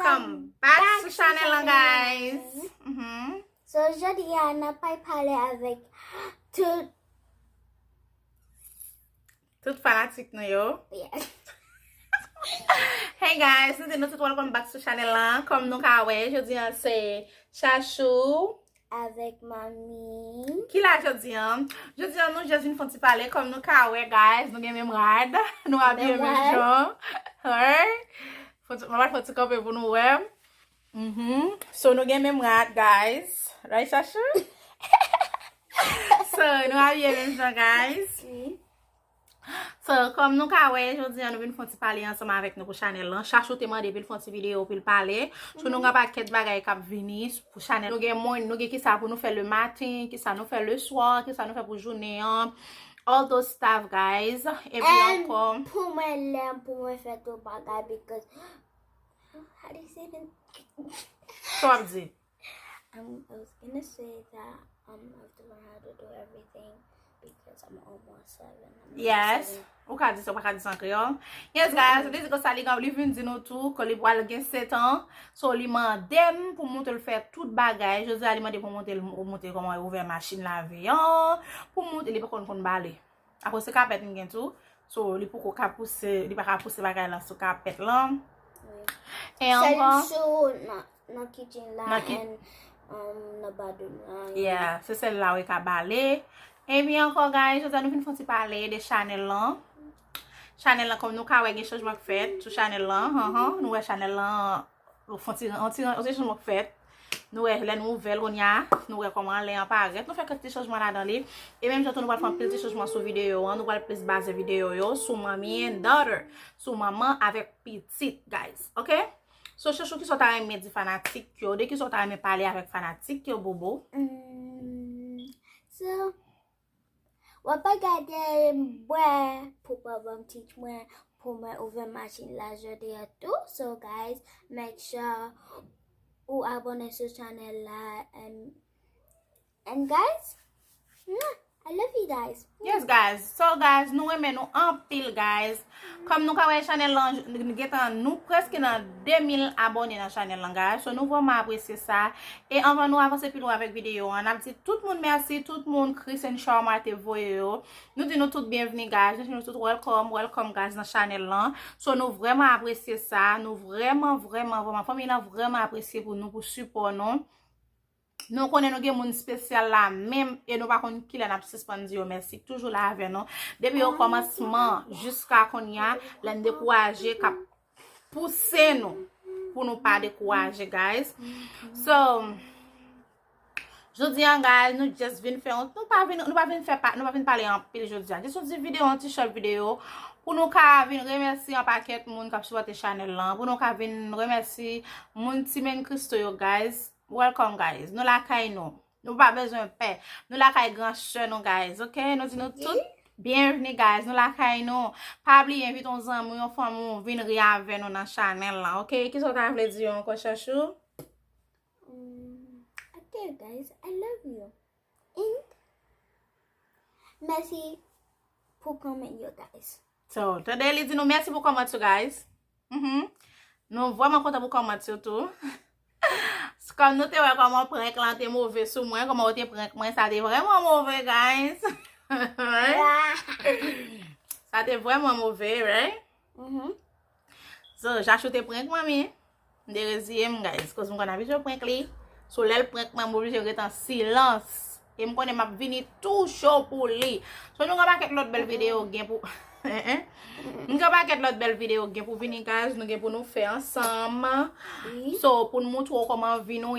welcome back to channel guys. So aujourd'hui on n'a pas parlé avec tout fanatique nou yo. Yeah. Hey guys, nous tout welcome back to channel là. Comme nous ka wè, jodi an c'est Chachou avec mamie. Qui la jodi an? Jodi an nous just vin fon ti parler comme nous ka wè guys, nous gen même rad, nous a bien même jon. Ouais. Maman faut ti camper pour nous wè. So nous gen même rad guys. Right Chachou? So nous a bien même jon guys. So, comme nous ka wè, jodi an nou vin fon ti parler ensemble avec nous pour channel lan. Chachou te mande bil fon ti vidéo pour parler. So nous ga paquet bagay k'ap vini pour channel. Nous gen moun, nous gen ki sa pour nous faire le matin, ki sa nous faire le soir, ki sa nous faire pour journée. All those stuff guys. Et puis encore pour moi faire tout bagay because how do you say that? So ap di. I was gonna say that I have to learn how to do everything because I'm almost 7. Yes. Ou ka di so, pa ka di san kriol. Yes guys, desi ko sa li gan li vin di nou tou, ko li boal gen 7 ans. So li mandem pou monte le faire tout bagay. Jose li mande pou monte comment ouvert machine laver. Pour monte li pa kon bale. Ako se kapet gen tou. So li pou ko ka pousse, li pa ka pousse bagay lan sou kapet lan. Et encore na kitchen la and na bathroom la. Yeah, c'est celle là où ka bale. Et bien encore guys, je nous vinn fon ti parler de Chanel lan. Chanel lan comme nous ka wè gen changement fait sur Chanel lan. Nous wè Chanel lan fon ti changement fait. Nous wè les nouvelles on ya, nous wè comment les apparaît. Nous fait quelques changements là dans li. Et même j'entends nous va faire petit changement sur vidéo, nous va plus base vidéo yo sur mamie and daughter, sur maman avec petite guys. OK? So Chachou qui sont à aimer di fanatique yo, de qui sont à aimer parler avec fanatique yo bobo. So what bagay moi pour papa teach moi pour moi ouvrir machine la jeudi à tout. So guys, make sure ou abonner sur channel là and guys, I love you guys. Yes guys, so guys, nous aimons nous en pile guys. Comme nous ka wè channel lan, nous presque dans 2000 abonnés dans channel lan guys. So nous vraiment apprécier ça. Et avant nous avancer plus loin avec vidéo, on a dit tout le monde merci, tout le monde Christian Charma te voye yo. Nous dit nous tout bienvenue guys. Nous tout welcome guys dans channel lan. So nous vraiment apprécier ça. Nous vraiment famille là vraiment apprécier pour nous pour support nous. Nous connaissons nous gen moun spécial là même et nous pas konn qui la n'a suspendu yo merci toujours là avec nous depuis au commencement jusqu'à qu'on y a l'en décourager cap pousser nous pour nous pas décourager guys. So jodi an guys nous just vinn faire nous pas vinn parler en pile jodi an. Juste une vidéo un petit short vidéo pour nous ka vinn remercier un paquet moun k'ap supporter channel là pour nous ka vinn remercier moun ti men Christo yo guys. Welcome guys. Nous la kay nous. Nous pas besoin de paix. Nous la kay grand chien nous guys. OK? Nous dit nous tout bienvenue guys. Nous la kay nous. Pas oublier invite ons amis, on femme vinn ri avec nous dans channel là. OK? Qui sont ta vle dire encore Chachou? Okay guys, I love you. And merci pour comment you guys. So, today li dit nous merci pour comment tu guys. Nous vraiment content pour comment tu tout. Comme nous te wè comment prank lan te mauvais sur moi, comment te prank moi, ça te vraiment mauvais guys. Ça te vraiment mauvais, right? So, Chachou te prank mami. De reziem guys, cause m'kon avi je prank li. So l'el prank m'a obligé rester en silence. Et m'kon m'a vini tout chaud pour li. So nous ga paquet l'autre belle vidéo gen pour nous ga paquet l'autre belle vidéo gen pour venir guys, nous gen pour nous faire ensemble. So pour nous montrer comment vivre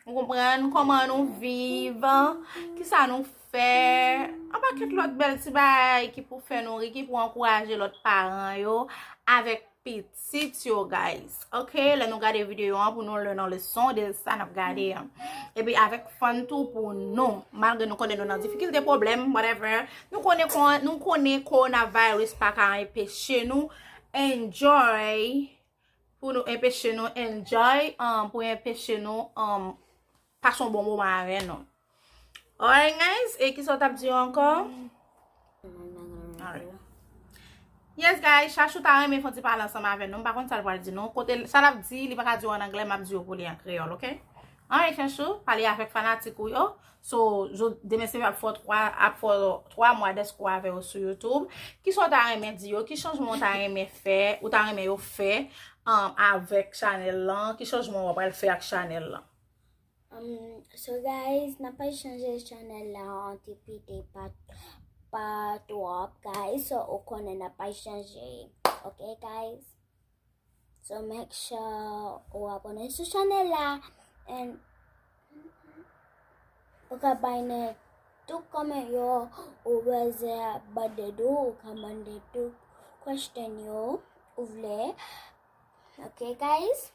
nous comprendre comment nous vivre, qui ça nous fait. On paquet l'autre belle ti bay qui pour faire nous qui pour encourager l'autre parents yo avec petit yo guys. OK, là nous regarder vidéo pour nous learner leçon de ça n'a regarder. Et puis avec fun tout pour nous malgré nous connaissons nos difficultés problèmes whatever. Nous connaissons coronavirus pas qu'à empêcher nous enjoy pour nous empêcher nous enjoy pour empêcher nous passer un bon moment avec nous. Alright guys, et qui sont t'a dit encore? Alright. Yes guys, chachou ta reme fon ti parle ensemble avec nous. Par contre, ça va dire non. Côté ça l'a dit, li pas dire en anglais, m'a dit pour li en créole, OK? Alright, chachou, parler avec fanatique ou yo. So, je demain c'est pour 3 mois d'esco avec vous sur YouTube. Qui sont ta reme di yo, qui changement ta reme fait ou ta reme yo fait avec channel là, qui changement on va faire avec channel là. So guys, n'a pas changé channel là en TPT pas top guys, so au connaît n'a pas changé. Okay guys, so make sure ou abonner sur channel là and ukabane tout comment yo over but they do command to question yo ouvle. Okay guys.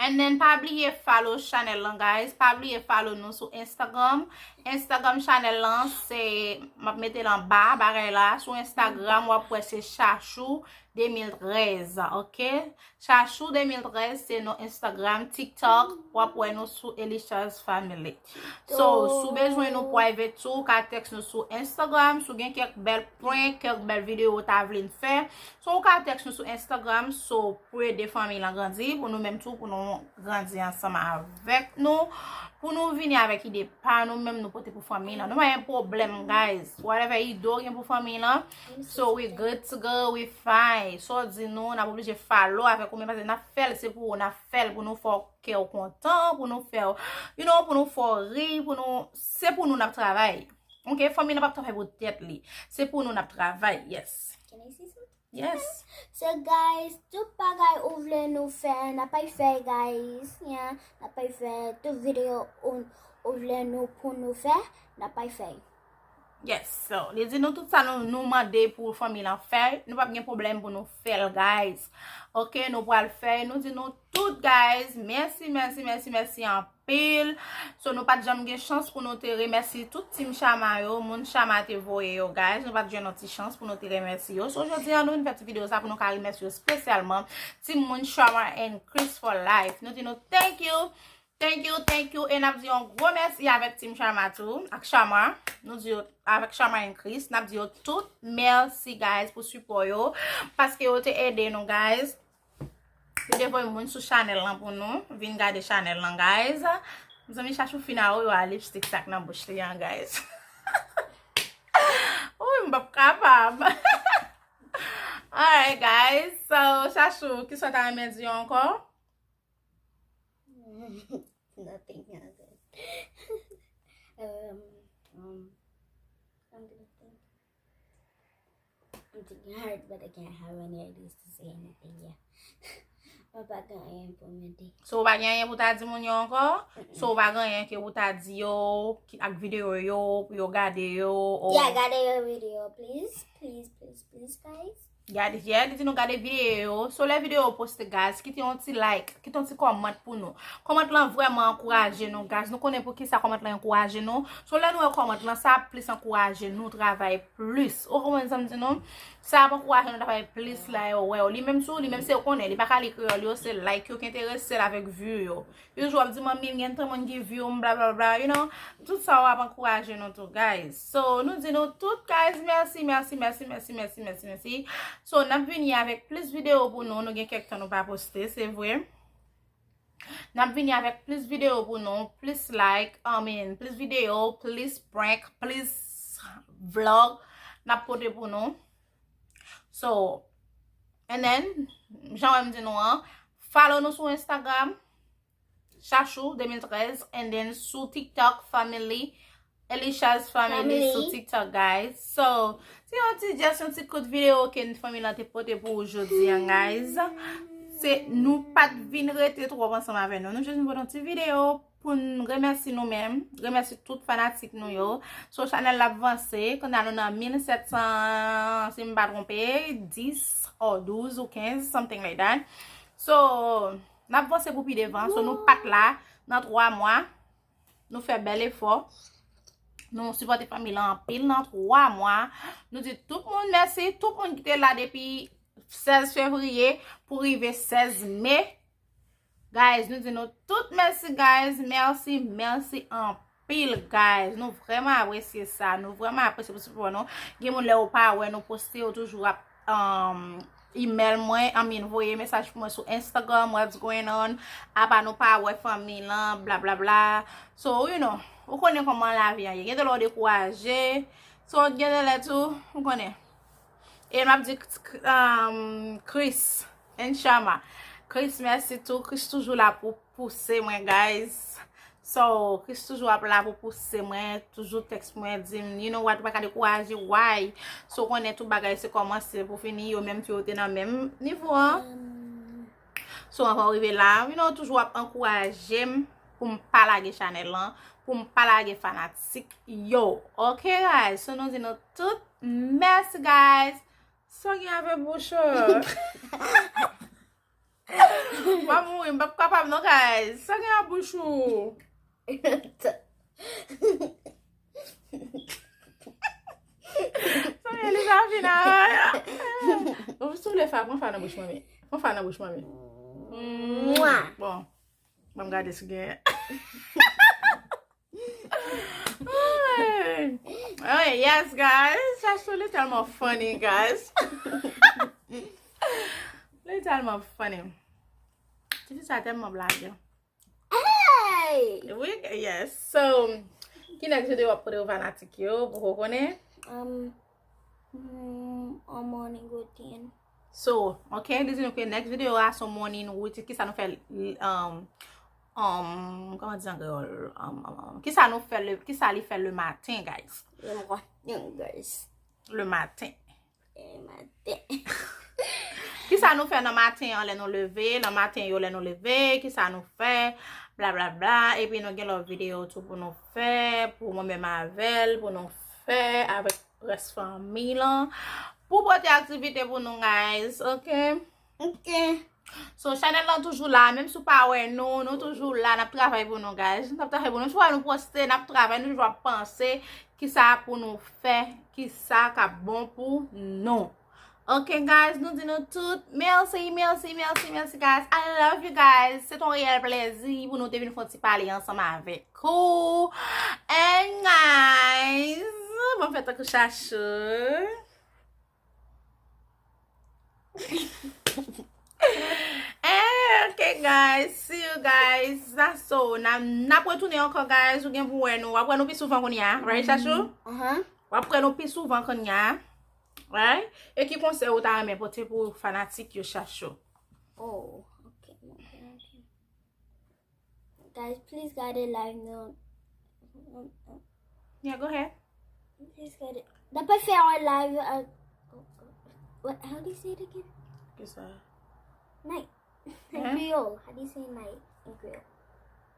And then pas oublier follow channel là guys, pas oublier follow nous sur Instagram. Instagram channel là c'est m'a mettre en bas barre là sur Instagram ou après c'est Chachou 2013, OK? Chachou 2013 c'est nos Instagram, TikTok ou après nous sur Elisha's Family. So, si besoin nous private tout, ka texte nous sur Instagram, si gen quelques belles points, quelques belles vidéos ta vle faire. So, ka texte nous sur Instagram, so pour aider famille à grandir, pour nous même tout pour nous grandir ensemble avec nous. Pour nous venir avec idée pas nous même nous porter pour famille là. Nous pas un problème guys. Whatever you do pour famille là. So we good to go, we fine. So dis nous on a obligé follow avec combien parce que n'a fait c'est pour on a fait pour nous faire cœur content, pour nous faire you know pour nous faire rire, pour nous c'est pour nous n'a travail. OK, famille n'a pas travail pour tête li. C'est pour nous n'a travail. Yes. Can I see something? Yes. So guys, tout bagay ou vle nou fè, n'a pas fait guys, yeah, n'a pas fait tout vidéo ou vle nou pour nous faire, n'a pas fait. Yes, so, les dit nous tout ça nous demander pour famille en faire, nous pas de problème pour nous faire guys. OK, nous pour le faire, nous dit nous tout guys, merci en pile. So nous pas de jamais chance pour nous te remercier tout team Chama yo, moun Chama te voye yo guys, nous pas de notre chance pour nous te remercier yo. So aujourd'hui nous une petite vidéo ça pour nous remercier spécialement team moun Chama and Chris for life. Nous dit nous thank you. Et nous disons un gros merci avec Team Chama tout, avec Chama. Nous disons avec Chama et Chris. Nous disons tout merci guys pour support yo. Parce que vous avez aidé nous guys. Vous devez vous sur channel là pour nous. Venez regarder channel là guys. Nous avons cherché au final un lipstick sac dans bouche là guys. Oh, je suis capable. Alright guys. So, Chachou, qui sont à me dire encore? Nothing happened. I'm thinking hard, but I can't have any ideas to say anything. Yeah. I'm back on implementing. So, ba gen yon pou ta di moun yo encore? So, ba gen yon ki pou ta di yo, ak video yo, pou yo gade yo, or... Yeah, got a video, please, guys. Gade, di nou gade video. So, le video poste guys, ki ti yon ti like, ki ti yon ti comment pou nou. Comment lan vraiment encourage nou guys. Nou konen pou ki sa comment lan encourage nou. So, le nou comment lan sa plus encourage nou travay plus. Ou koman sa mdi nou? Sa pa encourage nou travay plus la yo. Li même sou, li même se yo konen, li baka li kreol yo, se like yo ki interesse avec view yo. Yo jou ap di mami gen tre moun ki view, bla bla bla, you know. Tout sa wap encourage nou tout guys. So, nou di nou tout guys, merci. So, n'a venu avec plus vidéo pour nous. Nous avons quelques temps nous pas poster, c'est vrai. N'a venu avec plus vidéo pour nous, plus like, plus vidéo, plus prank, plus vlog. N'a poté pour nous. So, and then, j'en dit nous, follow nous sur Instagram, Chachou 2013, and then sur TikTok, Family. Elisha's Family sur TikTok, guys. So, si on ti just un petit coup de vidéo que une famille a te porté pour aujourd'hui, guys. C'est nous pas venir rester trop ensemble avec nous. Nous juste une petite vidéo pour nous remercier nous-mêmes, remercier toutes fanatiques nous yo. So, channel avancé, qu'on a dans 1700, si je ne me pas tromper, 10 ou 12 ou 15, something like that. So, nous avancé pour plus devant. So, nous pas là, dans 3 mois, nous fait bel effort. Nous supportons la famille en pile dans 3 mois. Nous disons tout le monde merci. Tout le monde qui était là depuis 16 février pour arriver 16 mai. Guys, nous disons tout merci guys. Merci en pile guys. Nous vraiment apprécions ça. Nous vraiment apprécions pour support nous. Gen moun le ou pas ouais nous poster toujours email mwen, voye message pou mwen sou Instagram, what's going on, apa nou pa wè famille lan, bla bla bla. So, you know, ou konen koman la vi an, gen de lò dekouaje, so gen de lè tou, ou konen. E map di Chris, Enchama. Chris, merci tou, Chris toujou la pou pousse mwen, guys. So, Chris toujou ap la pou pousse mwen, toujou text mwen dim, you know what, baka dekouaje, why? So, konen tout bagay se komanse pou fini, yo menm ti yo te nan menm nivou an. So, an kon rive la, you know, toujou ap encouraje m pou m palage channel lan, pou m palage fanatik yo. Ok, guys? So, nou di nou tout, merci, guys. So, gen ave bouchou. Mamou, mbap kapab nou, guys. So, gen ave bouchou. Sorry, Elisa fina. Ou sou le fa, kon fa nan bouch mami. Kon fa nan bouch mami. Bon, mam gade sou gen. Oh, yes, guys. That's so little funny, guys. Little funny. This is a tema blage. Hey! Yes, so, ki next video wap pwede ou fanatik yo, pou konen? Morning routine. So, okay, this is okay, next video a so morning routine, ki sa nou fè, comment dire girl, ki sa li fè le matin, guys? Le matin, guys. Le matin. Le matin. Ki sa nou fè nan matin an lè nou leve, nan matin yo lè nou leve, ki sa nou fè, bla bla bla, e pi nou gen lò video tout pou nou fè, pou mwen mè mavel, pou nou fè, avèk res fami lan, pou pote aktivite pou nou guys, ok? Ok. So, channel lan toujou la, mèm sou pa wè nou toujou la, nap travay pou nou guys, nap travay pou nou, chou wè nou poste, nap travay, nou jwa panse, ki sa pou nou fè, ki sa ka bon pou nou. Ok guys, nou di nou tout. Merci guys. I love you guys. C'est un réel plaisir pour nous de venir faire parler ensemble avec vous. And guys, bon fête à couchachou. Okay guys, see you guys. That's all. Na pou tourner encore guys, ou gen pou wè nou. Apre nou pi souvan kon ya, right chachou? Apre nou pi souvan kon ya. Right? E ki konse ou ta ame pote pou fanatik yo chachou. Oh, okay. Guys, please get it live now. Yeah, go ahead. Please get it. Dapat faire un live. What? How do you say it again? Qu'est-ce ça? Night. In Creole. How do you say night in Creole?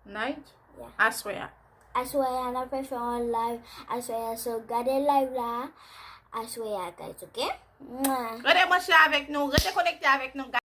Night? Yeah. I swear. I swear, dapat faire un live. I swear, so get it live là. I swear, guys, okay? Rete mwache avek nou, rete konekte avek nou, guys.